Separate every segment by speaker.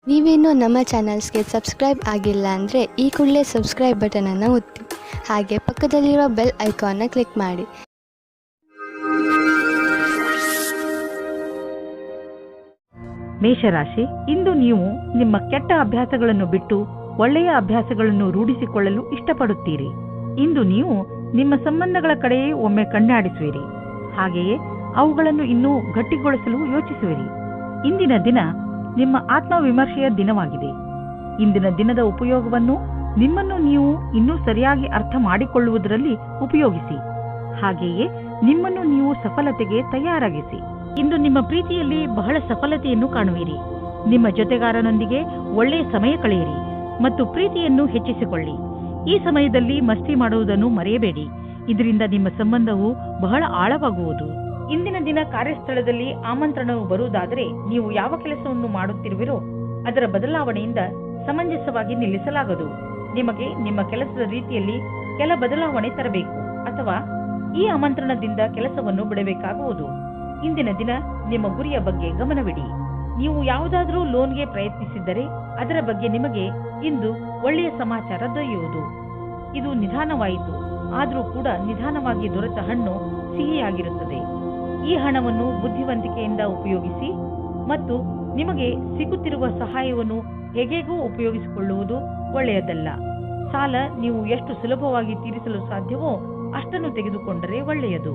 Speaker 1: ನೀವೇನೂ ನಮ್ಮ ಚಾನಲ್ಸ್ಗೆ ಸಬ್ಸ್ಕ್ರೈಬ್ ಆಗಿಲ್ಲ ಅಂದರೆ ಈ ಕೂಡಲೇ ಸಬ್ಸ್ಕ್ರೈಬ್ ಬಟನನ್ನು ಒತ್ತಿ ಹಾಗೆ ಪಕ್ಕದಲ್ಲಿರೋ ಬೆಲ್ ಐಕಾನ್ನ ಕ್ಲಿಕ್ ಮಾಡಿ.
Speaker 2: ಮೇಷರಾಶಿ, ಇಂದು ನೀವು ನಿಮ್ಮ ಕೆಟ್ಟ ಅಭ್ಯಾಸಗಳನ್ನು ಬಿಟ್ಟು ಒಳ್ಳೆಯ ಅಭ್ಯಾಸಗಳನ್ನು ರೂಢಿಸಿಕೊಳ್ಳಲು ಇಷ್ಟಪಡುತ್ತೀರಿ. ಇಂದು ನೀವು ನಿಮ್ಮ ಸಂಬಂಧಗಳ ಕಡೆಯೇ ಒಮ್ಮೆ ಕಣ್ಣಾಡಿಸುವಿರಿ. ಹಾಗೆಯೇ ಅವುಗಳನ್ನು ಇನ್ನೂ ಗಟ್ಟಿಗೊಳಿಸಲು ಯೋಚಿಸುವಿರಿ. ಇಂದಿನ ದಿನ ನಿಮ್ಮ ಆತ್ಮವಿಮರ್ಶೆಯ ದಿನವಾಗಿದೆ. ಇಂದಿನ ದಿನದ ಉಪಯೋಗವನ್ನು ನಿಮ್ಮನ್ನು ನೀವು ಇನ್ನೂ ಸರಿಯಾಗಿ ಅರ್ಥ ಮಾಡಿಕೊಳ್ಳುವುದರಲ್ಲಿ ಉಪಯೋಗಿಸಿ. ಹಾಗೆಯೇ ನಿಮ್ಮನ್ನು ನೀವು ಸಫಲತೆಗೆ ತಯಾರಾಗಿಸಿ. ಇಂದು ನಿಮ್ಮ ಪ್ರೀತಿಯಲ್ಲಿ ಬಹಳ ಸಫಲತೆಯನ್ನು ಕಾಣುವಿರಿ. ನಿಮ್ಮ ಜೊತೆಗಾರನೊಂದಿಗೆ ಒಳ್ಳೆಯ ಸಮಯ ಕಳೆಯಿರಿ ಮತ್ತು ಪ್ರೀತಿಯನ್ನು ಹೆಚ್ಚಿಸಿಕೊಳ್ಳಿ. ಈ ಸಮಯದಲ್ಲಿ ಮಸ್ತಿ ಮಾಡುವುದನ್ನು ಮರೆಯಬೇಡಿ. ಇದರಿಂದ ನಿಮ್ಮ ಸಂಬಂಧವು ಬಹಳ ಆಳವಾಗುವುದು. ಇಂದಿನ ದಿನ ಕಾರ್ಯಸ್ಥಳದಲ್ಲಿ ಆಮಂತ್ರಣವು ಬರುವುದಾದರೆ ನೀವು ಯಾವ ಕೆಲಸವನ್ನು ಮಾಡುತ್ತಿರುವಿರೋ ಅದರ ಬದಲಾವಣೆಯಿಂದ ಸಮಂಜಸವಾಗಿ ನಿಲ್ಲಿಸಲಾಗದು. ನಿಮಗೆ ನಿಮ್ಮ ಕೆಲಸದ ರೀತಿಯಲ್ಲಿ ಕೆಲ ಬದಲಾವಣೆ ತರಬೇಕು ಅಥವಾ ಈ ಆಮಂತ್ರಣದಿಂದ ಕೆಲಸವನ್ನು ಬಿಡಬೇಕಾಗುವುದು. ಇಂದಿನ ದಿನ ನಿಮ್ಮ ಗುರಿಯ ಬಗ್ಗೆ ಗಮನವಿಡಿ. ನೀವು ಯಾವುದಾದರೂ ಲೋನ್ಗೆ ಪ್ರಯತ್ನಿಸಿದ್ದರೆ ಅದರ ಬಗ್ಗೆ ನಿಮಗೆ ಇಂದು ಒಳ್ಳೆಯ ಸಮಾಚಾರ ದೊರೆಯುವುದು. ಇದು ನಿಧಾನವಾಯಿತು, ಆದರೂ ಕೂಡ ನಿಧಾನವಾಗಿ ದೊರೆತ ಹಣ್ಣು ಸಿಹಿಯಾಗಿರುತ್ತದೆ. ಈ ಹಣವನ್ನು ಬುದ್ಧಿವಂತಿಕೆಯಿಂದ ಉಪಯೋಗಿಸಿ ಮತ್ತು ನಿಮಗೆ ಸಿಗುತ್ತಿರುವ ಸಹಾಯವನ್ನು ಹೇಗೇಗೋ ಉಪಯೋಗಿಸಿಕೊಳ್ಳುವುದು ಒಳ್ಳೆಯದಲ್ಲ. ಸಾಲ ನೀವು ಎಷ್ಟು ಸುಲಭವಾಗಿ ತೀರಿಸಲು ಸಾಧ್ಯವೋ ಅಷ್ಟನ್ನು ತೆಗೆದುಕೊಂಡರೆ ಒಳ್ಳೆಯದು.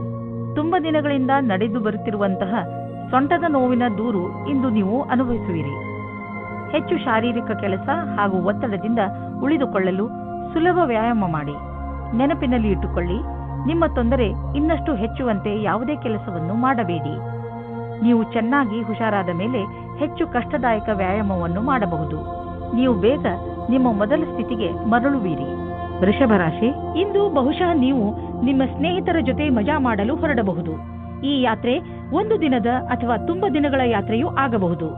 Speaker 2: ತುಂಬಾ ದಿನಗಳಿಂದ ನಡೆದು ಬರುತ್ತಿರುವಂತಹ ಸೊಂಟದ ನೋವಿನ ದೂರು ಇಂದು ನೀವು ಅನುಭವಿಸುವಿರಿ. ಹೆಚ್ಚು ಶಾರೀರಿಕ ಕೆಲಸ ಹಾಗೂ ಒತ್ತಡದಿಂದ ಉಳಿದುಕೊಳ್ಳಲು ಸುಲಭ ವ್ಯಾಯಾಮ ಮಾಡಿ. ನೆನಪಿನಲ್ಲಿ ಇಟ್ಟುಕೊಳ್ಳಿ, ನಿಮ್ಮ ತೊಂದರೆ ಇನ್ನಷ್ಟು ಹೆಚ್ಚುವಂತೆ ಯಾವುದೇ ಕೆಲಸವನ್ನು ಮಾಡಬೇಡಿ. ನೀವು ಚೆನ್ನಾಗಿ ಹುಷಾರಾದ ಮೇಲೆ ಹೆಚ್ಚು ಕಷ್ಟದಾಯಕ ವ್ಯಾಯಾಮವನ್ನು ಮಾಡಬಹುದು. ನೀವು ಬೇಗ ನಿಮ್ಮ ಮೊದಲ ಸ್ಥಿತಿಗೆ ಮರಳುವಿರಿ. ವೃಷಭ ರಾಶಿ, ಇಂದು ಬಹುಶಃ ನೀವು ನಿಮ್ಮ ಸ್ನೇಹಿತರ ಜೊತೆ ಮಜಾ ಮಾಡಲು ಹೊರಡಬಹುದು. ಈ ಯಾತ್ರೆ ಒಂದು ದಿನದ ಅಥವಾ ತುಂಬಾ ದಿನಗಳ ಯಾತ್ರೆಯೂ ಆಗಬಹುದು.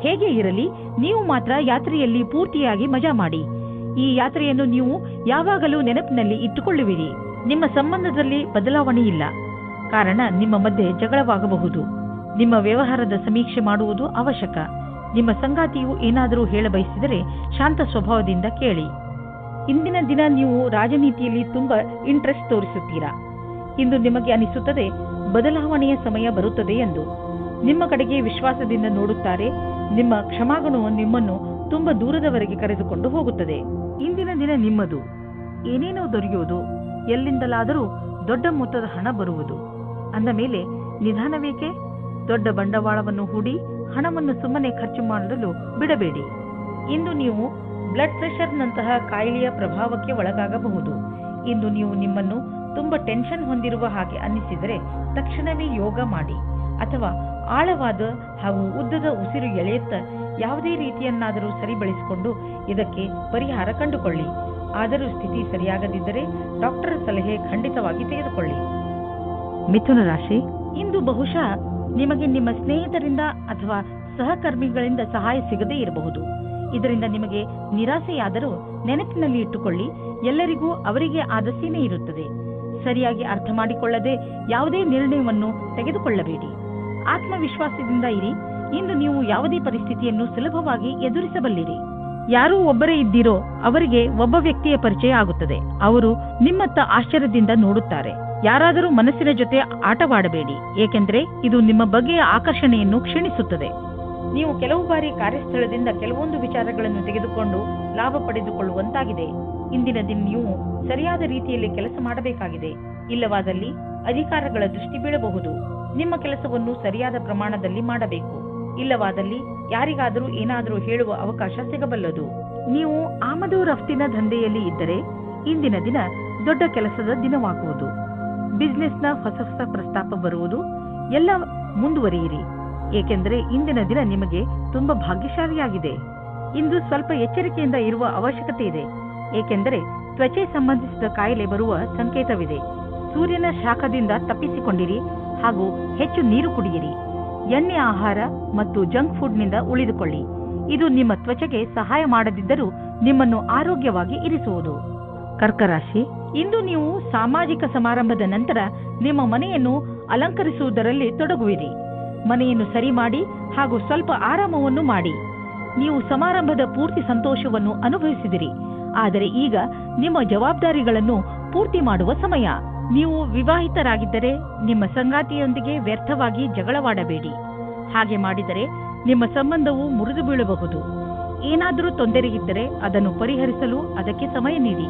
Speaker 2: ಹೇಗೆ ಇರಲಿ, ನೀವು ಮಾತ್ರ ಯಾತ್ರೆಯಲ್ಲಿ ಪೂರ್ತಿಯಾಗಿ ಮಜಾ ಮಾಡಿ. ಈ ಯಾತ್ರೆಯನ್ನು ನೀವು ಯಾವಾಗಲೂ ನೆನಪಿನಲ್ಲಿ ಇಟ್ಟುಕೊಳ್ಳುವಿರಿ. ನಿಮ್ಮ ಸಂಬಂಧದಲ್ಲಿ ಬದಲಾವಣೆ ಇಲ್ಲ, ಕಾರಣ ನಿಮ್ಮ ಮಧ್ಯೆ ಜಗಳವಾಗಬಹುದು. ನಿಮ್ಮ ವ್ಯವಹಾರದ ಸಮೀಕ್ಷೆ ಮಾಡುವುದು ಅವಶ್ಯಕ. ನಿಮ್ಮ ಸಂಗಾತಿಯು ಏನಾದರೂ ಹೇಳಬಯಸಿದರೆ ಶಾಂತ ಸ್ವಭಾವದಿಂದ ಕೇಳಿ. ಇಂದಿನ ದಿನ ನೀವು ರಾಜನೀತಿಯಲ್ಲಿ ತುಂಬಾ ಇಂಟ್ರೆಸ್ಟ್ ತೋರಿಸುತ್ತೀರಾ. ಇಂದು ನಿಮಗೆ ಅನಿಸುತ್ತದೆ ಬದಲಾವಣೆಯ ಸಮಯ ಬರುತ್ತದೆ ಎಂದು. ನಿಮ್ಮ ಕಡೆಗೆ ವಿಶ್ವಾಸದಿಂದ ನೋಡುತ್ತಾರೆ. ನಿಮ್ಮ ಕ್ಷಮಾಗುಣವು ನಿಮ್ಮನ್ನು ತುಂಬಾ ದೂರದವರೆಗೆ ಕರೆದುಕೊಂಡು ಹೋಗುತ್ತದೆ. ಇಂದಿನ ದಿನ ನಿಮ್ಮದು. ಏನೇನೋ ದೊರೆಯುವುದು, ಎಲ್ಲಿಂದಲಾದರೂ ದೊಡ್ಡ ಮೊತ್ತದ ಹಣ ಬರುವುದು. ಅಂದ ಮೇಲೆ ನಿಧಾನವೇಕೆ? ದೊಡ್ಡ ಬಂಡವಾಳವನ್ನು ಹೂಡಿ ಹಣವನ್ನು ಸುಮ್ಮನೆ ಖರ್ಚು ಮಾಡಲು ಬಿಡಬೇಡಿ. ಇಂದು ನೀವು ಬ್ಲಡ್ ಪ್ರೆಷರ್ನಂತಹ ಕಾಯಿಲೆಯ ಪ್ರಭಾವಕ್ಕೆ ಒಳಗಾಗಬಹುದು. ಇಂದು ನೀವು ನಿಮ್ಮನ್ನು ತುಂಬಾ ಟೆನ್ಷನ್ ಹೊಂದಿರುವ ಹಾಗೆ ಅನ್ನಿಸಿದರೆ ತಕ್ಷಣವೇ ಯೋಗ ಮಾಡಿ ಅಥವಾ ಆಳವಾದ ಹಾಗೂ ಉದ್ದದ ಉಸಿರು ಎಳೆಯುತ್ತಾ ಯಾವುದೇ ರೀತಿಯನ್ನಾದರೂ ಸರಿಪಡಿಸಿಕೊಂಡು ಇದಕ್ಕೆ ಪರಿಹಾರ ಕಂಡುಕೊಳ್ಳಿ. ಆದರೂ ಸ್ಥಿತಿ ಸರಿಯಾಗದಿದ್ದರೆ ಡಾಕ್ಟರ್ ಸಲಹೆ ಖಂಡಿತವಾಗಿ ತೆಗೆದುಕೊಳ್ಳಿ. ಮಿಥುನ ರಾಶಿ, ಇಂದು ಬಹುಶಃ ನಿಮಗೆ ನಿಮ್ಮ ಸ್ನೇಹಿತರಿಂದ ಅಥವಾ ಸಹಕರ್ಮಿಗಳಿಂದ ಸಹಾಯ ಸಿಗದೇ ಇರಬಹುದು. ಇದರಿಂದ ನಿಮಗೆ ನಿರಾಸೆಯಾದರೂ ನೆನಪಿನಲ್ಲಿ ಇಟ್ಟುಕೊಳ್ಳಿ, ಎಲ್ಲರಿಗೂ ಅವರಿಗೆ ಆದ ಸೀಮೆ ಇರುತ್ತದೆ. ಸರಿಯಾಗಿ ಅರ್ಥ ಮಾಡಿಕೊಳ್ಳದೆ ಯಾವುದೇ ನಿರ್ಣಯವನ್ನು ತೆಗೆದುಕೊಳ್ಳಬೇಡಿ. ಆತ್ಮವಿಶ್ವಾಸದಿಂದ ಇರಿ. ಇಂದು ನೀವು ಯಾವುದೇ ಪರಿಸ್ಥಿತಿಯನ್ನು ಸುಲಭವಾಗಿ ಎದುರಿಸಬಲ್ಲಿರಿ. ಯಾರೂ ಒಬ್ಬರೇ ಇದ್ದೀರೋ ಅವರಿಗೆ ಒಬ್ಬ ವ್ಯಕ್ತಿಯ ಪರಿಚಯ ಆಗುತ್ತದೆ. ಅವರು ನಿಮ್ಮತ್ತ ಆಶ್ಚರ್ಯದಿಂದ ನೋಡುತ್ತಾರೆ. ಯಾರಾದರೂ ಮನಸ್ಸಿನ ಜೊತೆ ಆಟವಾಡಬೇಡಿ, ಏಕೆಂದರೆ ಇದು ನಿಮ್ಮ ಬಗೆಯ ಆಕರ್ಷಣೆಯನ್ನು ಕ್ಷೀಣಿಸುತ್ತದೆ. ನೀವು ಕೆಲವು ಬಾರಿ ಕಾರ್ಯಸ್ಥಳದಿಂದ ಕೆಲವೊಂದು ವಿಚಾರಗಳನ್ನು ತೆಗೆದುಕೊಂಡು ಲಾಭ ಪಡೆದುಕೊಳ್ಳುವಂತಾಗಿದೆ. ಇಂದಿನ ದಿನ ನೀವು ಸರಿಯಾದ ರೀತಿಯಲ್ಲಿ ಕೆಲಸ ಮಾಡಬೇಕಾಗಿದೆ. ಇಲ್ಲವಾದಲ್ಲಿ ಅಧಿಕಾರಗಳ ದೃಷ್ಟಿ ಬೀಳಬಹುದು. ನಿಮ್ಮ ಕೆಲಸವನ್ನು ಸರಿಯಾದ ಪ್ರಮಾಣದಲ್ಲಿ ಮಾಡಬೇಕು. ಇಲ್ಲವಾದಲ್ಲಿ ಯಾರಿಗಾದರೂ ಏನಾದರೂ ಹೇಳುವ ಅವಕಾಶ ಸಿಗಬಲ್ಲದು. ನೀವು ಆಮದು ರಫ್ತಿನ ದಂಧೆಯಲ್ಲಿ ಇದ್ದರೆ ಇಂದಿನ ದಿನ ದೊಡ್ಡ ಕೆಲಸದ ದಿನವಾಗುವುದು. ಬಿಸಿನೆಸ್ನ ಹೊಸ ಹೊಸ ಪ್ರಸ್ತಾಪ ಬರುವುದು. ಎಲ್ಲ ಮುಂದುವರಿಯಿರಿ, ಏಕೆಂದರೆ ಇಂದಿನ ದಿನ ನಿಮಗೆ ತುಂಬಾ ಭಾಗ್ಯಶಾಲಿಯಾಗಿದೆ. ಇಂದು ಸ್ವಲ್ಪ ಎಚ್ಚರಿಕೆಯಿಂದ ಇರುವ ಅವಶ್ಯಕತೆ ಇದೆ, ಏಕೆಂದರೆ ತ್ವಚೆ ಸಂಬಂಧಿಸಿದ ಕಾಯಿಲೆ ಬರುವ ಸಂಕೇತವಿದೆ. ಸೂರ್ಯನ ಶಾಖದಿಂದ ತಪ್ಪಿಸಿಕೊಂಡಿರಿ ಹಾಗೂ ಹೆಚ್ಚು ನೀರು ಕುಡಿಯಿರಿ. ಎಣ್ಣೆ ಆಹಾರ ಮತ್ತು ಜಂಕ್ ಫುಡ್ನಿಂದ ಉಳಿದುಕೊಳ್ಳಿ. ಇದು ನಿಮ್ಮ ತ್ವಚೆಗೆ ಸಹಾಯ ಮಾಡದಿದ್ದರೂ ನಿಮ್ಮನ್ನು ಆರೋಗ್ಯವಾಗಿ ಇರಿಸುವುದು. ಕರ್ಕರಾಶಿ, ಇಂದು ನೀವು ಸಾಮಾಜಿಕ ಸಮಾರಂಭದ ನಂತರ ನಿಮ್ಮ ಮನೆಯನ್ನು ಅಲಂಕರಿಸುವುದರಲ್ಲಿ ತೊಡಗುವಿರಿ. ಮನೆಯನ್ನು ಸರಿ ಮಾಡಿ ಹಾಗೂ ಸ್ವಲ್ಪ ಆರಾಮವನ್ನು ಮಾಡಿ. ನೀವು ಸಮಾರಂಭದ ಪೂರ್ತಿ ಸಂತೋಷವನ್ನು ಅನುಭವಿಸಿದಿರಿ. ಆದರೆ ಈಗ ನಿಮ್ಮ ಜವಾಬ್ದಾರಿಗಳನ್ನು ಪೂರ್ತಿ ಮಾಡುವ ಸಮಯ. ನೀವು ವಿವಾಹಿತರಾಗಿದ್ದರೆ ನಿಮ್ಮ ಸಂಗಾತಿಯೊಂದಿಗೆ ವ್ಯರ್ಥವಾಗಿ ಜಗಳವಾಡಬೇಡಿ. ಹಾಗೆ ಮಾಡಿದರೆ ನಿಮ್ಮ ಸಂಬಂಧವು ಮುರಿದು ಬೀಳಬಹುದು. ಏನಾದರೂ ತೊಂದರೆಯಿದ್ದರೆ ಅದನ್ನು ಪರಿಹರಿಸಲು ಅದಕ್ಕೆ ಸಮಯ ನೀಡಿ.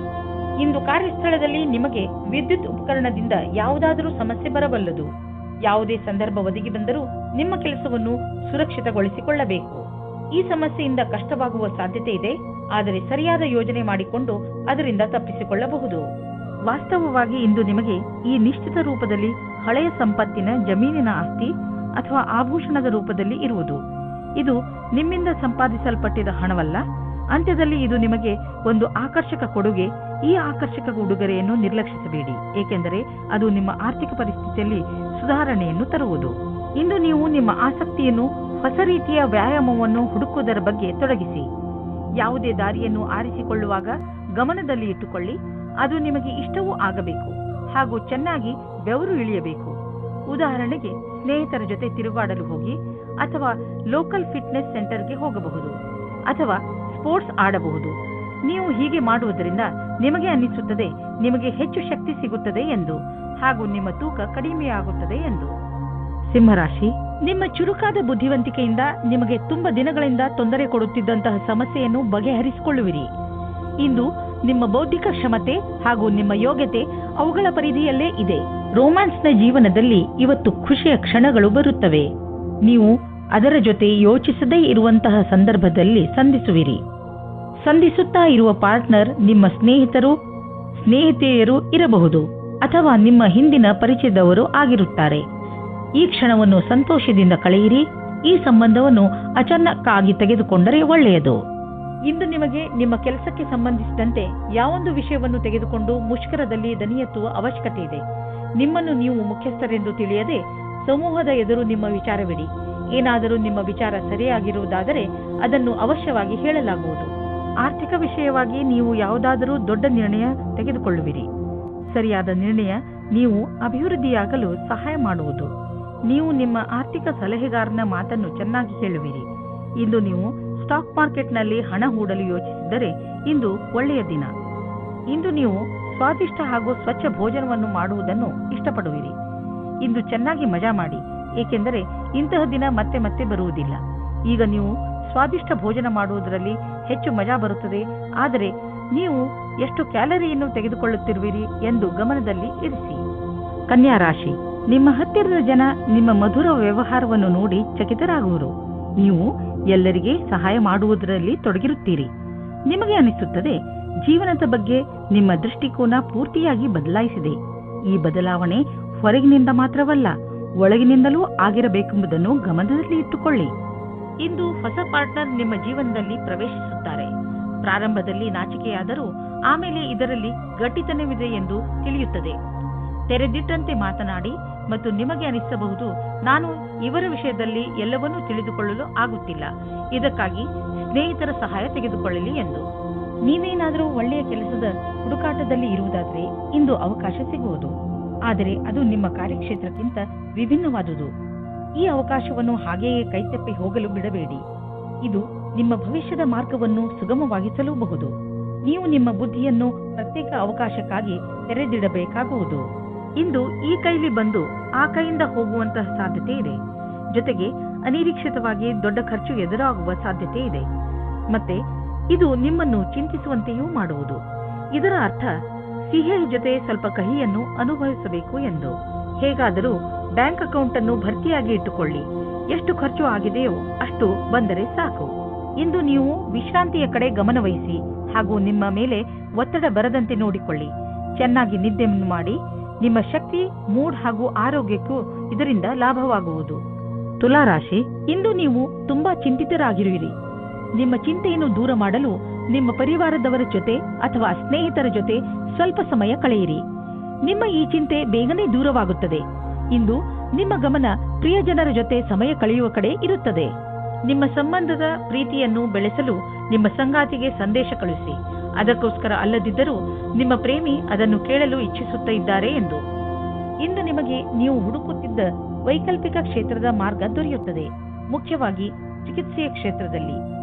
Speaker 2: ಇಂದು ಕಾರ್ಯಸ್ಥಳದಲ್ಲಿ ನಿಮಗೆ ವಿದ್ಯುತ್ ಉಪಕರಣದಿಂದ ಯಾವುದಾದರೂ ಸಮಸ್ಯೆ ಬರಬಲ್ಲದು. ಯಾವುದೇ ಸಂದರ್ಭ ಒದಗಿ ಬಂದರೂ ನಿಮ್ಮ ಕೆಲಸವನ್ನು ಸುರಕ್ಷಿತಗೊಳಿಸಿಕೊಳ್ಳಬೇಕು. ಈ ಸಮಸ್ಯೆಯಿಂದ ಕಷ್ಟವಾಗುವ ಸಾಧ್ಯತೆ ಇದೆ, ಆದರೆ ಸರಿಯಾದ ಯೋಜನೆ ಮಾಡಿಕೊಂಡು ಅದರಿಂದ ತಪ್ಪಿಸಿಕೊಳ್ಳಬಹುದು. ವಾಸ್ತವವಾಗಿ ಇಂದು ನಿಮಗೆ ಈ ನಿಶ್ಚಿತ ರೂಪದಲ್ಲಿ ಹಳೆಯ ಸಂಪತ್ತಿನ ಜಮೀನಿನ ಆಸ್ತಿ ಅಥವಾ ಆಭೂಷಣದ ರೂಪದಲ್ಲಿ ಇರುವುದು. ಇದು ನಿಮ್ಮಿಂದ ಸಂಪಾದಿಸಲ್ಪಟ್ಟಿದ ಹಣವಲ್ಲ. ಅಂತ್ಯದಲ್ಲಿ ಇದು ನಿಮಗೆ ಒಂದು ಆಕರ್ಷಕ ಕೊಡುಗೆ. ಈ ಆಕರ್ಷಕ ಉಡುಗೊರೆಯನ್ನು ನಿರ್ಲಕ್ಷಿಸಬೇಡಿ, ಏಕೆಂದರೆ ಅದು ನಿಮ್ಮ ಆರ್ಥಿಕ ಪರಿಸ್ಥಿತಿಯಲ್ಲಿ ಸುಧಾರಣೆಯನ್ನು ತರುವುದು. ಇಂದು ನೀವು ನಿಮ್ಮ ಆಸಕ್ತಿಯನ್ನು ಹೊಸ ರೀತಿಯ ವ್ಯಾಯಾಮವನ್ನು ಹುಡುಕುವುದರ ಬಗ್ಗೆ ತೊಡಗಿಸಿ. ಯಾವುದೇ ದಾರಿಯನ್ನು ಆರಿಸಿಕೊಳ್ಳುವಾಗ ಗಮನದಲ್ಲಿ ಇಟ್ಟುಕೊಳ್ಳಿ, ಅದು ನಿಮಗೆ ಇಷ್ಟವೂ ಆಗಬೇಕು ಹಾಗೂ ಚೆನ್ನಾಗಿ ಬೆವರು ಇಳಿಯಬೇಕು. ಉದಾಹರಣೆಗೆ, ಸ್ನೇಹಿತರ ಜೊತೆ ತಿರುಗಾಡಲು ಹೋಗಿ, ಅಥವಾ ಲೋಕಲ್ ಫಿಟ್ನೆಸ್ ಸೆಂಟರ್ಗೆ ಹೋಗಬಹುದು, ಅಥವಾ ಸ್ಪೋರ್ಟ್ಸ್ ಆಡಬಹುದು. ನೀವು ಹೀಗೆ ಮಾಡುವುದರಿಂದ ನಿಮಗೆ ಅನ್ನಿಸುತ್ತದೆ ನಿಮಗೆ ಹೆಚ್ಚು ಶಕ್ತಿ ಸಿಗುತ್ತದೆ ಎಂದು, ಹಾಗೂ ನಿಮ್ಮ ತೂಕ ಕಡಿಮೆಯಾಗುತ್ತದೆ ಎಂದು. ಸಿಂಹರಾಶಿ, ನಿಮ್ಮ ಚುರುಕಾದ ಬುದ್ಧಿವಂತಿಕೆಯಿಂದ ನಿಮಗೆ ತುಂಬ ದಿನಗಳಿಂದ ತೊಂದರೆ ಕೊಡುತ್ತಿದ್ದಂತಹ ಸಮಸ್ಯೆಯನ್ನು ಬಗೆಹರಿಸಿಕೊಳ್ಳುವಿರಿ. ಇಂದು ನಿಮ್ಮ ಬೌದ್ಧಿಕ ಕ್ಷಮತೆ ಹಾಗೂ ನಿಮ್ಮ ಯೋಗ್ಯತೆ ಅವುಗಳ ಪರಿಧಿಯಲ್ಲೇ ಇದೆ. ರೋಮ್ಯಾನ್ಸ್ನ ಜೀವನದಲ್ಲಿ ಇವತ್ತು ಖುಷಿಯ ಕ್ಷಣಗಳು ಬರುತ್ತವೆ. ನೀವು ಅದರ ಜೊತೆ ಯೋಚಿಸದೇ ಇರುವಂತಹ ಸಂದರ್ಭದಲ್ಲಿ ಸಂಧಿಸುತ್ತಾ ಇರುವ ಪಾರ್ಟ್ನರ್ ನಿಮ್ಮ ಸ್ನೇಹಿತೆಯರು ಇರಬಹುದು, ಅಥವಾ ನಿಮ್ಮ ಹಿಂದಿನ ಪರಿಚಯದವರು ಆಗಿರುತ್ತಾರೆ. ಈ ಕ್ಷಣವನ್ನು ಸಂತೋಷದಿಂದ ಕಳೆಯಿರಿ. ಈ ಸಂಬಂಧವನ್ನು ಅಚಾನಕ್ಕಾಗಿ ತೆಗೆದುಕೊಂಡರೆ ಒಳ್ಳೆಯದು. ಇಂದು ನಿಮಗೆ ನಿಮ್ಮ ಕೆಲಸಕ್ಕೆ ಸಂಬಂಧಿಸಿದಂತೆ ಯಾವೊಂದು ವಿಷಯವನ್ನು ತೆಗೆದುಕೊಂಡು ಮುಷ್ಕರದಲ್ಲಿ ದನಿ ಎತ್ತುವ ಅವಶ್ಯಕತೆ ಇದೆ. ನಿಮ್ಮನ್ನು ನೀವು ಮುಖ್ಯಸ್ಥರೆಂದು ತಿಳಿಯದೆ ಸಮೂಹದ ಎದುರು ನಿಮ್ಮ ವಿಚಾರವಿಡಿ. ಏನಾದರೂ ನಿಮ್ಮ ವಿಚಾರ ಸರಿಯಾಗಿರುವುದಾದರೆ ಅದನ್ನು ಅವಶ್ಯವಾಗಿ ಹೇಳಲಾಗುವುದು. ಆರ್ಥಿಕ ವಿಷಯವಾಗಿ ನೀವು ಯಾವುದಾದರೂ ದೊಡ್ಡ ನಿರ್ಣಯ ತೆಗೆದುಕೊಳ್ಳುವಿರಿ. ಸರಿಯಾದ ನಿರ್ಣಯ ನೀವು ಅಭಿವೃದ್ಧಿಯಾಗಲು ಸಹಾಯ ಮಾಡುವುದು. ನೀವು ನಿಮ್ಮ ಆರ್ಥಿಕ ಸಲಹೆಗಾರನ ಮಾತನ್ನು ಚೆನ್ನಾಗಿ ಕೇಳುವಿರಿ. ಇಂದು ನೀವು ಸ್ಟಾಕ್ ಮಾರ್ಕೆಟ್ನಲ್ಲಿ ಹಣ ಹೂಡಲು ಯೋಚಿಸಿದರೆ ಇಂದು ಒಳ್ಳೆಯ ದಿನ. ಇಂದು ನೀವು ಸ್ವಾದಿಷ್ಟ ಹಾಗೂ ಸ್ವಚ್ಛ ಭೋಜನವನ್ನು ಮಾಡುವುದನ್ನು ಇಷ್ಟಪಡುವಿರಿ. ಇಂದು ಚೆನ್ನಾಗಿ ಮಜಾ ಮಾಡಿ, ಏಕೆಂದರೆ ಇಂತಹ ದಿನ ಮತ್ತೆ ಮತ್ತೆ ಬರುವುದಿಲ್ಲ. ಈಗ ನೀವು ಸ್ವಾದಿಷ್ಟ ಭೋಜನ ಮಾಡುವುದರಲ್ಲಿ ಹೆಚ್ಚು ಮಜಾ ಬರುತ್ತದೆ, ಆದರೆ ನೀವು ಎಷ್ಟು ಕ್ಯಾಲರಿಯನ್ನು ತೆಗೆದುಕೊಳ್ಳುತ್ತಿರುವಿರಿ ಎಂದು ಗಮನದಲ್ಲಿ ಇರಿಸಿ. ಕನ್ಯಾ ರಾಶಿ, ನಿಮ್ಮ ಹತ್ತಿರದ ಜನ ನಿಮ್ಮ ಮಧುರ ವ್ಯವಹಾರವನ್ನು ನೋಡಿ ಚಕಿತರಾಗುವರು. ನೀವು ಎಲ್ಲರಿಗೆ ಸಹಾಯ ಮಾಡುವುದರಲ್ಲಿ ತೊಡಗಿರುತ್ತೀರಿ. ನಿಮಗೆ ಅನಿಸುತ್ತದೆ ಜೀವನದ ಬಗ್ಗೆ ನಿಮ್ಮ ದೃಷ್ಟಿಕೋನ ಪೂರ್ತಿಯಾಗಿ ಬದಲಾಯಿಸಿದೆ. ಈ ಬದಲಾವಣೆ ಹೊರಗಿನಿಂದ ಮಾತ್ರವಲ್ಲ, ಒಳಗಿನಿಂದಲೂ ಆಗಿರಬೇಕೆಂಬುದನ್ನು ಗಮನದಲ್ಲಿ ಇಟ್ಟುಕೊಳ್ಳಿ. ಇಂದು ಹೊಸ ಪಾರ್ಟ್ನರ್ ನಿಮ್ಮ ಜೀವನದಲ್ಲಿ ಪ್ರವೇಶಿಸುತ್ತಾರೆ. ಪ್ರಾರಂಭದಲ್ಲಿ ನಾಚಿಕೆಯಾದರೂ ಆಮೇಲೆ ಇದರಲ್ಲಿ ಗಟ್ಟಿತನವಿದೆ ಎಂದು ತಿಳಿಯುತ್ತದೆ. ತೆರೆದಿಟ್ಟಂತೆ ಮಾತನಾಡಿ ಮತ್ತು ನಿಮಗೆ ಅನಿಸಬಹುದು, ನಾನು ಇವರ ವಿಷಯದಲ್ಲಿ ಎಲ್ಲವನ್ನೂ ತಿಳಿದುಕೊಳ್ಳಲು ಆಗುತ್ತಿಲ್ಲ, ಇದಕ್ಕಾಗಿ ಸ್ನೇಹಿತರ ಸಹಾಯ ತೆಗೆದುಕೊಳ್ಳಲಿ ಎಂದು. ನೀವೇನಾದರೂ ಒಳ್ಳೆಯ ಕೆಲಸದ ಹುಡುಕಾಟದಲ್ಲಿ ಇರುವುದಾದರೆ ಇಂದು ಅವಕಾಶ ಸಿಗುವುದು, ಆದರೆ ಅದು ನಿಮ್ಮ ಕಾರ್ಯಕ್ಷೇತ್ರಕ್ಕಿಂತ ವಿಭಿನ್ನವಾದುದು. ಈ ಅವಕಾಶವನ್ನು ಹಾಗೆಯೇ ಕೈತಪ್ಪಿ ಹೋಗಲು ಬಿಡಬೇಡಿ. ಇದು ನಿಮ್ಮ ಭವಿಷ್ಯದ ಮಾರ್ಗವನ್ನು ಸುಗಮವಾಗಿಸಲೂಬಹುದು. ನೀವು ನಿಮ್ಮ ಬುದ್ಧಿಯನ್ನು ಪ್ರತ್ಯೇಕ ಅವಕಾಶಕ್ಕಾಗಿ ತೆರೆದಿಡಬೇಕಾಗುವುದು. ಇಂದು ಈ ಕೈಲಿ ಬಂದು ಆ ಕೈಯಿಂದ ಹೋಗುವಂತಹ ಸಾಧ್ಯತೆ ಇದೆ. ಜೊತೆಗೆ ಅನಿರೀಕ್ಷಿತವಾಗಿ ದೊಡ್ಡ ಖರ್ಚು ಎದುರಾಗುವ ಸಾಧ್ಯತೆ ಇದೆ. ಮತ್ತೆ ಇದು ನಿಮ್ಮನ್ನು ಚಿಂತಿಸುವಂತೆಯೂ ಮಾಡುವುದು. ಇದರ ಅರ್ಥ ಸಿಹಿಯ ಜೊತೆ ಸ್ವಲ್ಪ ಕಹಿಯನ್ನು ಅನುಭವಿಸಬೇಕು ಎಂದು. ಹೇಗಾದರೂ ಬ್ಯಾಂಕ್ ಅಕೌಂಟ್ ಅನ್ನು ಭರ್ತಿಯಾಗಿ ಇಟ್ಟುಕೊಳ್ಳಿ. ಎಷ್ಟು ಖರ್ಚು ಆಗಿದೆಯೋ ಅಷ್ಟು ಬಂದರೆ ಸಾಕು. ಇಂದು ನೀವು ವಿಶ್ರಾಂತಿಯ ಕಡೆ ಗಮನವಹಿಸಿ ಹಾಗೂ ನಿಮ್ಮ ಮೇಲೆ ಒತ್ತಡ ಬರದಂತೆ ನೋಡಿಕೊಳ್ಳಿ. ಚೆನ್ನಾಗಿ ನಿದ್ದೆಯನ್ನು ಮಾಡಿ. ನಿಮ್ಮ ಶಕ್ತಿ, ಮೂಡ್ ಹಾಗೂ ಆರೋಗ್ಯಕ್ಕೂ ಇದರಿಂದ ಲಾಭವಾಗುವುದು. ತುಲಾರಾಶಿ, ಇಂದು ನೀವು ತುಂಬಾ ಚಿಂತಿತರಾಗಿರುವಿರಿ. ನಿಮ್ಮ ಚಿಂತೆಯನ್ನು ದೂರ ಮಾಡಲು ನಿಮ್ಮ ಪರಿವಾರದವರ ಜೊತೆ ಅಥವಾ ಸ್ನೇಹಿತರ ಜೊತೆ ಸ್ವಲ್ಪ ಸಮಯ ಕಳೆಯಿರಿ. ನಿಮ್ಮ ಈ ಚಿಂತೆ ಬೇಗನೆ ದೂರವಾಗುತ್ತದೆ. ಇಂದು ನಿಮ್ಮ ಗಮನ ಪ್ರಿಯಜನರ ಜೊತೆ ಸಮಯ ಕಳೆಯುವ ಕಡೆ ಇರುತ್ತದೆ. ನಿಮ್ಮ ಸಂಬಂಧದ ಪ್ರೀತಿಯನ್ನು ಬೆಳೆಸಲು ನಿಮ್ಮ ಸಂಗಾತಿಗೆ ಸಂದೇಶ ಕಳುಹಿಸಿ. ಅದಕ್ಕೋಸ್ಕರ ಅಲ್ಲದಿದ್ದರೂ ನಿಮ್ಮ ಪ್ರೇಮಿ ಅದನ್ನು ಕೇಳಲು ಇಚ್ಛಿಸುತ್ತಿದ್ದಾರೆ ಎಂದು. ಇಂದು ನಿಮಗೆ ನೀವು ಹುಡುಕುತ್ತಿದ್ದ ವೈಕಲ್ಪಿಕ ಕ್ಷೇತ್ರದ ಮಾರ್ಗ ದೊರೆಯುತ್ತದೆ, ಮುಖ್ಯವಾಗಿ ಚಿಕಿತ್ಸೆಯ ಕ್ಷೇತ್ರದಲ್ಲಿ.